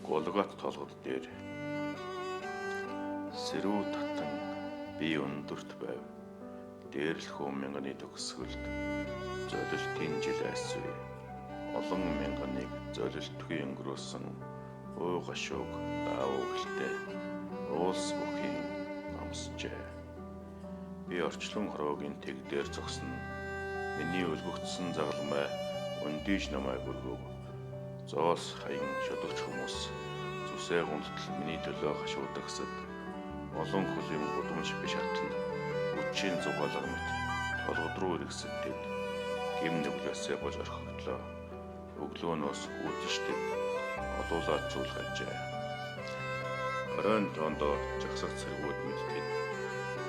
Голгот толгод дээр сэрүү татан би өндөрт байв. Дээрлэхүү мянганы төгсгөлд золилтын жил айсвэ. Олон мянганыг золилтгүй өнгөрөөсөн уу гашууг даавуугэлтэй уулс бүхийн намсжээ. Би орчлон хороогийн тэг дээр зогсно. Миний өлгөгдсөн загалмай өндийж намайг өргөв. Зоос хаян шодогч хүмүүс зүсээ гундтал миний төлөө хашуудагсад олон хөлийн гудамж биш атал үчийн зугаалга мэт толгод руу иргэсэд тэд гим нүглээсээ болж орхигдлоо. Өглөөнөөс гүйцэжтэй олуулаад цуглах ажээ. Оройн тоондоо жагсах цэргүүд мэд тэд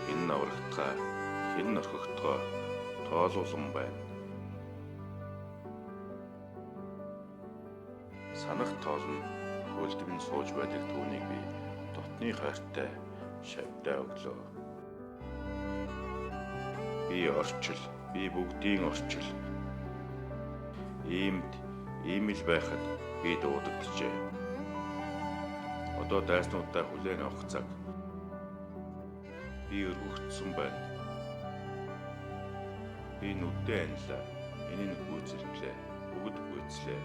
хэн аврагдгаа хэн орхигдгоо тоолуулан байна. Санах тоолн хөлдөвн сууж байдаг түүнийг би дотны хайртай шавьдаа өглөө. Би орчил, би бүгдийн орчил. Ийм л байхад би дуудагджээ. Одоо дайснуудаа хүлээн авах цаг. Би өргөгдсөн байна. Би нүддээ анилаа. Энэ нь гүйцэлтлээ. Бүгд гүйцлээ.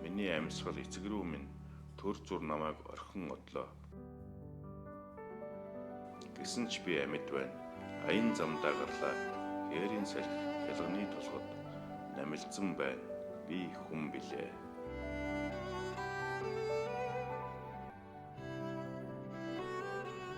Миний амьсгал эцэг рүү минь төр зур намайг орхин одлоо. Гэсэн ч би амьд байна. Аян замдаа гарлаа. Хээрийн салхи ялганы толгод намилзан байна. Би хүн билээ.